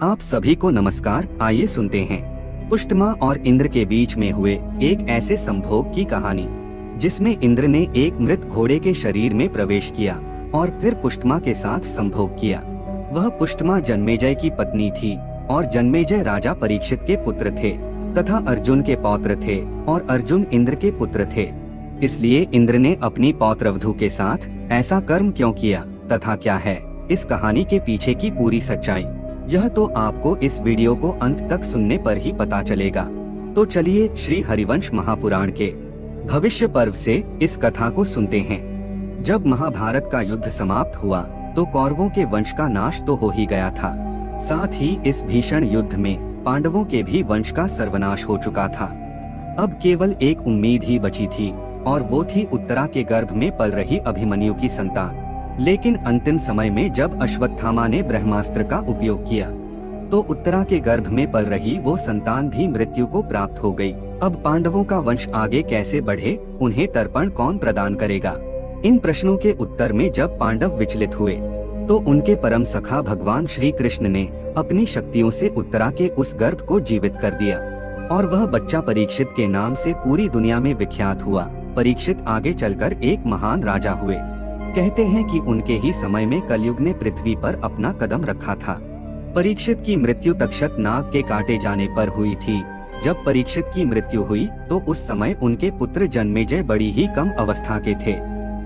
आप सभी को नमस्कार। आइए सुनते हैं पुष्टमा और इंद्र के बीच में हुए एक ऐसे संभोग की कहानी, जिसमें इंद्र ने एक मृत घोड़े के शरीर में प्रवेश किया और फिर पुष्टमा के साथ संभोग किया। वह पुष्टमा जन्मेजय की पत्नी थी और जन्मेजय राजा परीक्षित के पुत्र थे तथा अर्जुन के पौत्र थे और अर्जुन इंद्र के पुत्र थे। इसलिए इंद्र ने अपनी पौत्रवधू के साथ ऐसा कर्म क्यों किया तथा क्या है इस कहानी के पीछे की पूरी सच्चाई, यह तो आपको इस वीडियो को अंत तक सुनने पर ही पता चलेगा। तो चलिए श्री हरिवंश महापुराण के भविष्य पर्व से इस कथा को सुनते हैं। जब महाभारत का युद्ध समाप्त हुआ तो कौरवों के वंश का नाश तो हो ही गया था, साथ ही इस भीषण युद्ध में पांडवों के भी वंश का सर्वनाश हो चुका था। अब केवल एक उम्मीद ही बची थी और वो थी उत्तरा के गर्भ में पल रही अभिमन्यु की संतान। लेकिन अंतिम समय में जब अश्वत्थामा ने ब्रह्मास्त्र का उपयोग किया तो उत्तरा के गर्भ में पल रही वो संतान भी मृत्यु को प्राप्त हो गई। अब पांडवों का वंश आगे कैसे बढ़े, उन्हें तर्पण कौन प्रदान करेगा? इन प्रश्नों के उत्तर में जब पांडव विचलित हुए तो उनके परम सखा भगवान श्री कृष्ण ने अपनी शक्तियों से उत्तरा के उस गर्भ को जीवित कर दिया और वह बच्चा परीक्षित के नाम से पूरी दुनिया में विख्यात हुआ। परीक्षित आगे चलकर एक महान राजा हुए। कहते हैं कि उनके ही समय में कलयुग ने पृथ्वी पर अपना कदम रखा था। परीक्षित की मृत्यु तक्षक नाग के काटे जाने पर हुई थी। जब परीक्षित की मृत्यु हुई तो उस समय उनके पुत्र जन्मेजय बड़ी ही कम अवस्था के थे,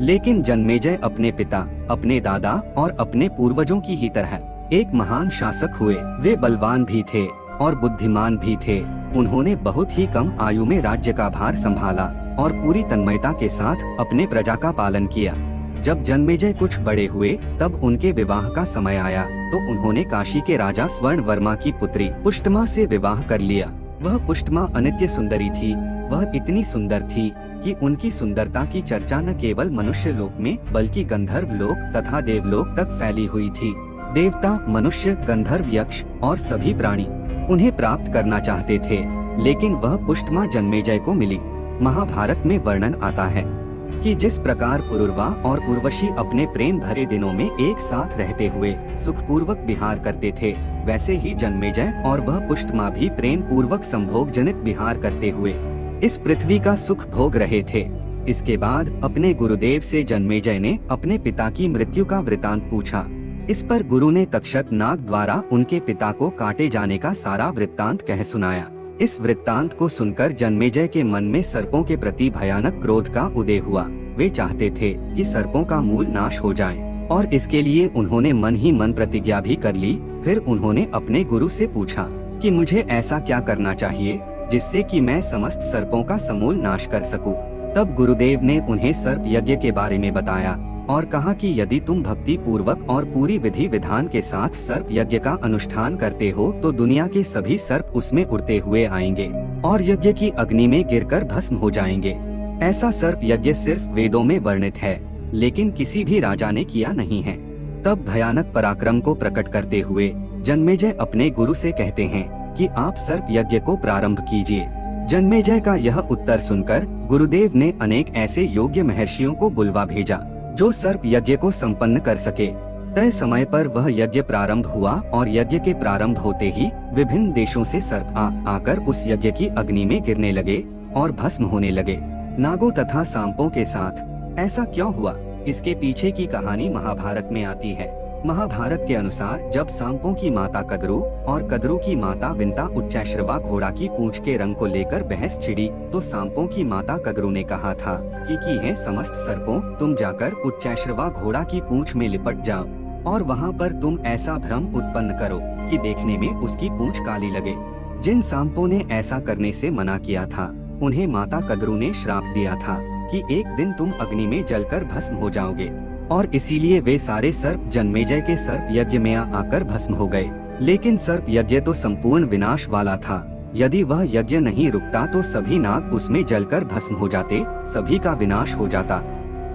लेकिन जन्मेजय अपने पिता, अपने दादा और अपने पूर्वजों की ही तरह एक महान शासक हुए। वे बलवान भी थे और बुद्धिमान भी थे। उन्होंने बहुत ही कम आयु में राज्य का भार संभाला और पूरी तन्मयता के साथ अपने प्रजा का पालन किया। जब जन्मेजय कुछ बड़े हुए तब उनके विवाह का समय आया तो उन्होंने काशी के राजा स्वर्णवर्मा की पुत्री पुष्टमा से विवाह कर लिया। वह पुष्टमा अनित्य सुंदरी थी। वह इतनी सुंदर थी कि उनकी सुंदरता की चर्चा न केवल मनुष्य लोक में बल्कि गंधर्व लोक तथा देवलोक तक फैली हुई थी। देवता, मनुष्य, गंधर्व, यक्ष और सभी प्राणी उन्हें प्राप्त करना चाहते थे, लेकिन वह पुष्टमा जन्मेजय को मिली। महाभारत में वर्णन आता है कि जिस प्रकार पुरुरवा और उर्वशी अपने प्रेम भरे दिनों में एक साथ रहते हुए सुखपूर्वक विहार करते थे, वैसे ही जन्मेजय और वह पुष्टमा भी प्रेम पूर्वक संभोग जनित विहार करते हुए इस पृथ्वी का सुख भोग रहे थे। इसके बाद अपने गुरुदेव से जन्मेजय ने अपने पिता की मृत्यु का वृतांत पूछा। इस पर गुरु ने तक्षक नाग द्वारा उनके पिता को काटे जाने का सारा वृत्तांत कह सुनाया। इस वृत्तांत को सुनकर जन्मेजय के मन में सर्पों के प्रति भयानक क्रोध का उदय हुआ। वे चाहते थे कि सर्पों का मूल नाश हो जाए और इसके लिए उन्होंने मन ही मन प्रतिज्ञा भी कर ली। फिर उन्होंने अपने गुरु से पूछा कि मुझे ऐसा क्या करना चाहिए जिससे कि मैं समस्त सर्पों का समूल नाश कर सकूं। तब गुरुदेव ने उन्हें सर्प यज्ञ के बारे में बताया और कहा कि यदि तुम भक्ति पूर्वक और पूरी विधि विधान के साथ सर्प यज्ञ का अनुष्ठान करते हो तो दुनिया के सभी सर्प उसमें उड़ते हुए आएंगे और यज्ञ की अग्नि में गिरकर भस्म हो जाएंगे। ऐसा सर्प यज्ञ सिर्फ वेदों में वर्णित है, लेकिन किसी भी राजा ने किया नहीं है। तब भयानक पराक्रम को प्रकट करते हुए जन्मेजय अपने गुरु से कहते हैं कि आप सर्प यज्ञ को प्रारंभ कीजिए। जन्मेजय का यह उत्तर सुनकर गुरुदेव ने अनेक ऐसे योग्य महर्षियों को बुलवा भेजा जो सर्प यज्ञ को संपन्न कर सके। तय समय पर वह यज्ञ प्रारंभ हुआ और यज्ञ के प्रारंभ होते ही विभिन्न देशों से सर्प आकर उस यज्ञ की अग्नि में गिरने लगे और भस्म होने लगे, नागों तथा सांपों के साथ। ऐसा क्यों हुआ, इसके पीछे की कहानी महाभारत में आती है। महाभारत के अनुसार जब सांपों की माता कद्रू और कद्रू की माता विंता उच्चैश्रवा घोड़ा की पूंछ के रंग को लेकर बहस छिड़ी तो सांपों की माता कद्रू ने कहा था कि है समस्त सर्पों, तुम जाकर उच्चैश्रवा घोड़ा की पूंछ में लिपट जाओ और वहां पर तुम ऐसा भ्रम उत्पन्न करो कि देखने में उसकी पूंछ काली लगे। जिन सांपों ने ऐसा करने से मना किया था उन्हें माता कद्रू ने श्राप दिया था कि एक दिन तुम अग्नि में जलकर भस्म हो जाओगे, और इसीलिए वे सारे सर्प जन्मेजय के सर्प यज्ञ में आकर भस्म हो गए। लेकिन सर्प यज्ञ तो संपूर्ण विनाश वाला था। यदि वह यज्ञ नहीं रुकता तो सभी नाग उसमें जलकर भस्म हो जाते, सभी का विनाश हो जाता।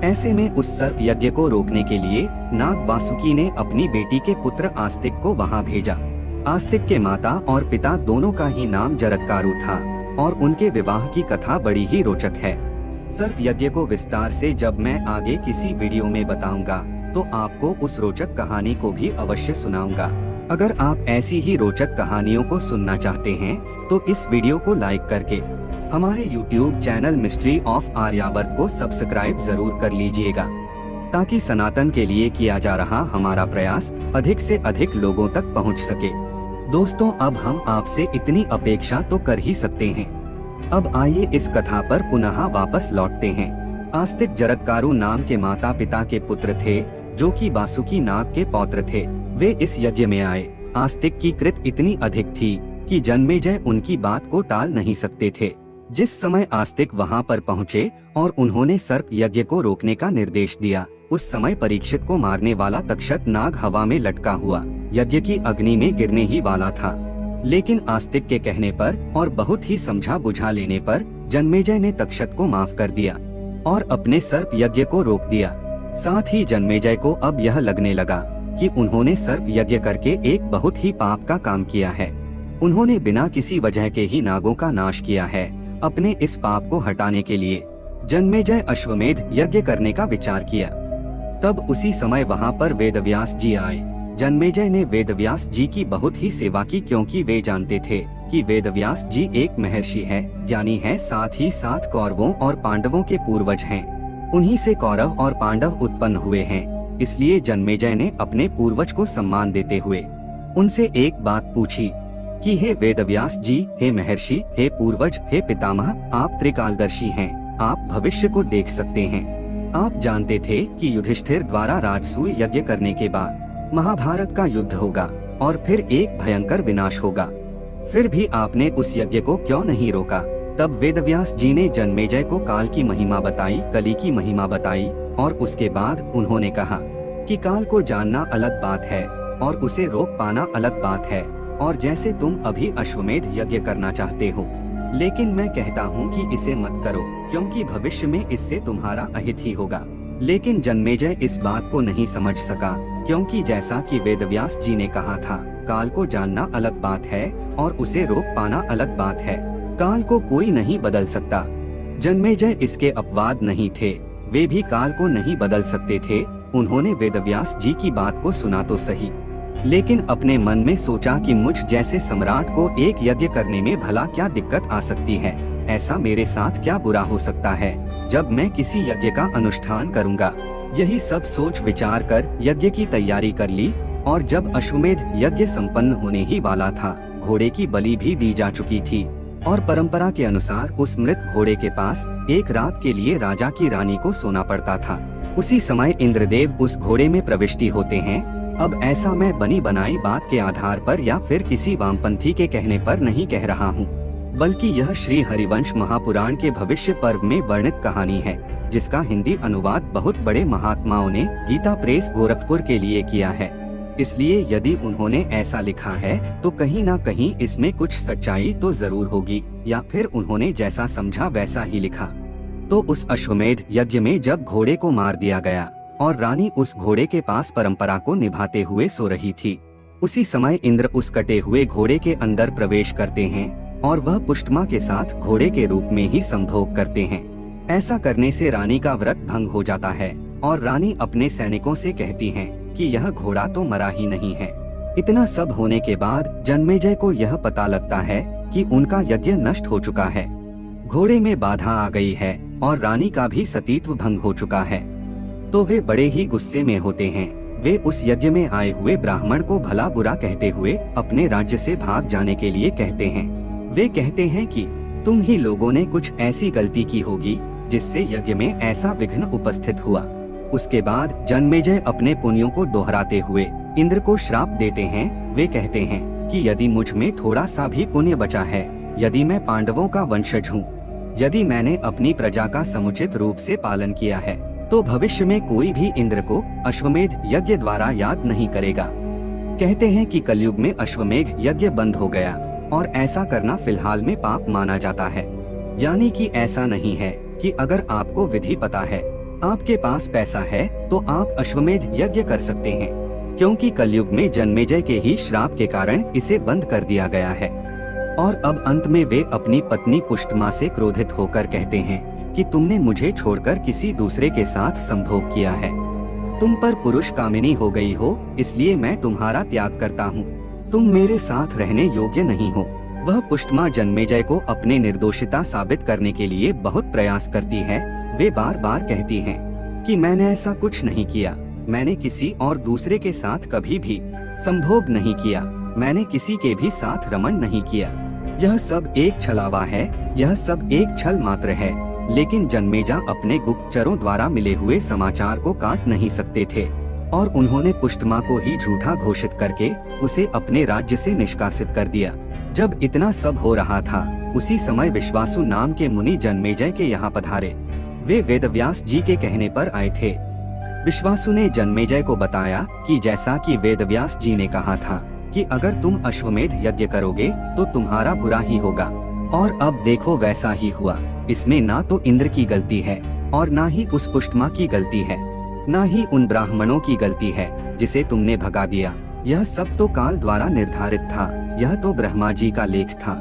ऐसे में उस सर्प यज्ञ को रोकने के लिए नाग वासुकी ने अपनी बेटी के पुत्र आस्तिक को वहां भेजा। आस्तिक के माता और पिता दोनों का ही नाम जरत्कारु था और उनके विवाह की कथा बड़ी ही रोचक है। सर्प यज्ञ को विस्तार से जब मैं आगे किसी वीडियो में बताऊंगा तो आपको उस रोचक कहानी को भी अवश्य सुनाऊंगा। अगर आप ऐसी ही रोचक कहानियों को सुनना चाहते हैं तो इस वीडियो को लाइक करके हमारे YouTube channel mystery of Aryavarta को सब्सक्राइब जरूर कर लीजिएगा, ताकि सनातन के लिए किया जा रहा हमारा प्रयास अधिक से अधिक लोगों तक पहुंच सके। दोस्तों, अब हम आपसे इतनी अपेक्षा तो कर ही सकते हैं। अब आइए इस कथा पर पुनः वापस लौटते हैं। आस्तिक जरत्कारु नाम के माता पिता के पुत्र थे, जो कि वासुकी नाग के पौत्र थे। वे इस यज्ञ में आए। आस्तिक की कृत इतनी अधिक थी कि जन्मेजय उनकी बात को टाल नहीं सकते थे। जिस समय आस्तिक वहां पर पहुंचे और उन्होंने सर्प यज्ञ को रोकने का निर्देश दिया, उस समय परीक्षित को मारने वाला तक्षक नाग हवा में लटका हुआ यज्ञ की अग्नि में गिरने ही वाला था। लेकिन आस्तिक के कहने पर और बहुत ही समझा बुझा लेने पर जन्मेजय ने तक्षक को माफ कर दिया और अपने सर्प यज्ञ को रोक दिया। साथ ही जन्मेजय को अब यह लगने लगा कि उन्होंने सर्प यज्ञ करके एक बहुत ही पाप का काम किया है। उन्होंने बिना किसी वजह के ही नागों का नाश किया है। अपने इस पाप को हटाने के लिए जन्मेजय अश्वमेध यज्ञ करने का विचार किया। तब उसी समय वहां पर वेदव्यास जी आए। जन्मेजय ने वेदव्यास जी की बहुत ही सेवा की, क्योंकि वे जानते थे कि वेदव्यास जी एक महर्षि है, ज्ञानी है, साथ ही साथ कौरवों और पांडवों के पूर्वज हैं। उन्हीं से कौरव और पांडव उत्पन्न हुए हैं। इसलिए जन्मेजय ने अपने पूर्वज को सम्मान देते हुए उनसे एक बात पूछी कि हे वेदव्यास जी, हे महर्षि, हे पूर्वज, हे पितामह, आप त्रिकालदर्शी हैं, आप भविष्य को देख सकते हैं। आप जानते थे कि युधिष्ठिर द्वारा राजसूय यज्ञ करने के बाद महाभारत का युद्ध होगा और फिर एक भयंकर विनाश होगा। फिर भी आपने उस यज्ञ को क्यों नहीं रोका? तब वेदव्यास जी ने जन्मेजय को काल की महिमा बताई, कली की महिमा बताई और उसके बाद उन्होंने कहा कि काल को जानना अलग बात है और उसे रोक पाना अलग बात है। और जैसे तुम अभी अश्वमेध यज्ञ करना चाहते हो, लेकिन मैं कहता हूँ कि इसे मत करो, क्योंकि भविष्य में इससे तुम्हारा अहित ही होगा। लेकिन जन्मेजय इस बात को नहीं समझ सका, क्योंकि जैसा कि वेदव्यास जी ने कहा था, काल को जानना अलग बात है और उसे रोक पाना अलग बात है। काल को कोई नहीं बदल सकता। जन्मेजय इसके अपवाद नहीं थे, वे भी काल को नहीं बदल सकते थे। उन्होंने वेदव्यास जी की बात को सुना तो सही, लेकिन अपने मन में सोचा कि मुझ जैसे सम्राट को एक यज्ञ करने में भला क्या दिक्कत आ सकती है? ऐसा मेरे साथ क्या बुरा हो सकता है जब मैं किसी यज्ञ का अनुष्ठान करूंगा? यही सब सोच विचार कर यज्ञ की तैयारी कर ली। और जब अश्वमेध यज्ञ संपन्न होने ही वाला था, घोड़े की बलि भी दी जा चुकी थी और परंपरा के अनुसार उस मृत घोड़े के पास एक रात के लिए राजा की रानी को सोना पड़ता था। उसी समय इंद्रदेव उस घोड़े में प्रविष्टि होते हैं। अब ऐसा मैं बनी बनाई बात के आधार पर या फिर किसी वामपंथी के कहने पर नहीं कह रहा हूँ, बल्कि यह श्री हरिवंश महापुराण के भविष्य पर्व में वर्णित कहानी है, जिसका हिंदी अनुवाद बहुत बड़े महात्माओं ने गीता प्रेस गोरखपुर के लिए किया है। इसलिए यदि उन्होंने ऐसा लिखा है तो कहीं ना कहीं इसमें कुछ सच्चाई तो जरूर होगी, या फिर उन्होंने जैसा समझा वैसा ही लिखा। तो उस अश्वमेध यज्ञ में जब घोड़े को मार दिया गया और रानी उस घोड़े के पास परंपरा को निभाते हुए सो रही थी, उसी समय इंद्र उस कटे हुए घोड़े के अंदर प्रवेश करते हैं और वह पुष्टमा के साथ घोड़े के रूप में ही संभोग करते हैं। ऐसा करने से रानी का व्रत भंग हो जाता है और रानी अपने सैनिकों से कहती हैं कि यह घोड़ा तो मरा ही नहीं है। इतना सब होने के बाद जन्मेजय को यह पता लगता है कि उनका यज्ञ नष्ट हो चुका है, घोड़े में बाधा आ गई है और रानी का भी सतीत्व भंग हो चुका है। तो वे बड़े ही गुस्से में होते हैं। वे उस यज्ञ में आए हुए ब्राह्मण को भला बुरा कहते हुए अपने राज्य से भाग जाने के लिए कहते हैं। वे कहते हैं कि तुम ही लोगों ने कुछ ऐसी गलती की होगी जिससे यज्ञ में ऐसा विघ्न उपस्थित हुआ। उसके बाद जन्मेजय अपने पुण्यों को दोहराते हुए इंद्र को श्राप देते हैं। वे कहते हैं कि यदि मुझ में थोड़ा सा भी पुण्य बचा है, यदि मैं पांडवों का वंशज हूँ, यदि मैंने अपनी प्रजा का समुचित रूप से पालन किया है, तो भविष्य में कोई भी इंद्र को अश्वमेध यज्ञ द्वारा याद नहीं करेगा। कहते हैं कि कलयुग में अश्वमेध यज्ञ बंद हो गया और ऐसा करना फिलहाल में पाप माना जाता है। यानी कि ऐसा नहीं है कि अगर आपको विधि पता है, आपके पास पैसा है, तो आप अश्वमेध यज्ञ कर सकते हैं, क्योंकि कलयुग में जन्मेजय के ही श्राप के कारण इसे बंद कर दिया गया है। और अब अंत में वे अपनी पत्नी पुष्टमा से क्रोधित होकर कहते हैं कि तुमने मुझे छोड़कर किसी दूसरे के साथ संभोग किया है। तुम पर पुरुष कामिनी हो गई हो, इसलिए मैं तुम्हारा त्याग करता हूँ। तुम मेरे साथ रहने योग्य नहीं हो। वह पुष्टमा जन्मेजय को अपने निर्दोषिता साबित करने के लिए बहुत प्रयास करती है। वे बार बार कहती हैं कि मैंने ऐसा कुछ नहीं किया, मैंने किसी और दूसरे के साथ कभी भी संभोग नहीं किया, मैंने किसी के भी साथ रमण नहीं किया। यह सब एक छलावा है, यह सब एक छल मात्र है। लेकिन जन्मेजा अपने गुप्तचरों द्वारा मिले हुए समाचार को काट नहीं सकते थे और उन्होंने पुष्टमा को ही झूठा घोषित करके उसे अपने राज्य से निष्कासित कर दिया। जब इतना सब हो रहा था, उसी समय विश्वासु नाम के मुनि जन्मेजय के यहाँ पधारे। वे वेदव्यास जी के कहने पर आए थे। विश्वासु ने जन्मेजय को बताया कि जैसा कि वेदव्यास जी ने कहा था कि अगर तुम अश्वमेध यज्ञ करोगे तो तुम्हारा बुरा ही होगा, और अब देखो वैसा ही हुआ। इसमें ना तो इंद्र की गलती है और ना ही उस पुष्टमा की गलती है, ना ही उन ब्राह्मणों की गलती है जिसे तुमने भगा दिया। यह सब तो काल द्वारा निर्धारित था, यह तो ब्रह्मा जी का लेख था।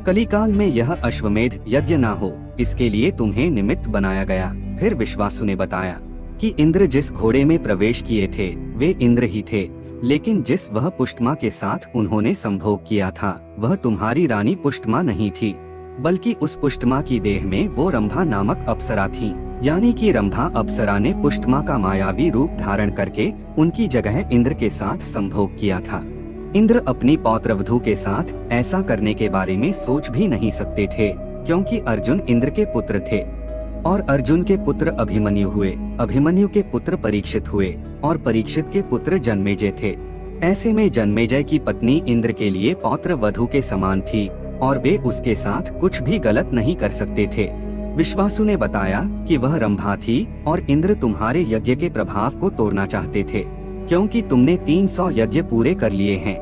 कलिकाल में यह अश्वमेध यज्ञ ना हो, इसके लिए तुम्हें निमित्त बनाया गया। फिर विश्वासु ने बताया कि इंद्र जिस घोड़े में प्रवेश किए थे वे इंद्र ही थे, लेकिन जिस वह पुष्टमा के साथ उन्होंने संभोग किया था वह तुम्हारी रानी पुष्टमा नहीं थी, बल्कि उस पुष्टमा की देह में वो रंभा नामक अप्सरा थी। यानी कि रंभा अप्सरा ने पुष्टमा का मायावी रूप धारण करके उनकी जगह इंद्र के साथ संभोग किया था। इंद्र अपनी पौत्रवधू के साथ ऐसा करने के बारे में सोच भी नहीं सकते थे, क्योंकि अर्जुन इंद्र के पुत्र थे और अर्जुन के पुत्र अभिमन्यु हुए, अभिमन्यु के पुत्र परीक्षित हुए और परीक्षित के पुत्र जन्मेजय थे। ऐसे में जन्मेजय की पत्नी इंद्र के लिए पौत्र वधू के समान थी और वे उसके साथ कुछ भी गलत नहीं कर सकते थे। विश्वासु ने बताया कि वह रंभा थी और इंद्र तुम्हारे यज्ञ के प्रभाव को तोड़ना चाहते थे, क्योंकि तुमने 300 यज्ञ पूरे कर लिए हैं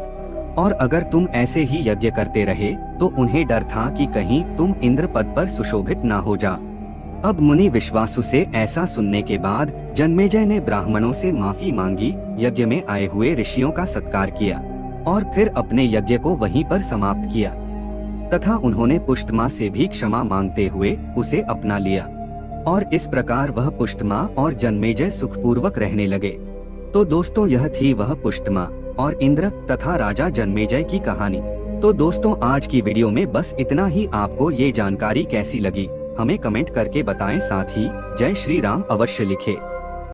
और अगर तुम ऐसे ही यज्ञ करते रहे तो उन्हें डर था कि कहीं तुम इंद्र पद पर सुशोभित ना हो जा। अब मुनि विश्वासु से ऐसा सुनने के बाद जन्मेजय ने ब्राह्मणों से माफी मांगी, यज्ञ में आए हुए ऋषियों का सत्कार किया और फिर अपने यज्ञ को वहीं पर समाप्त किया तथा उन्होंने पुष्टमा से भी क्षमा मांगते हुए उसे अपना लिया और इस प्रकार वह पुष्टमा और जन्मेजय सुखपूर्वक रहने लगे। तो दोस्तों, यह थी वह पुष्टमा और इंद्र तथा राजा जन्मेजय की कहानी। तो दोस्तों, आज की वीडियो में बस इतना ही। आपको ये जानकारी कैसी लगी हमें कमेंट करके बताएं, साथ ही जय श्री राम अवश्य लिखें।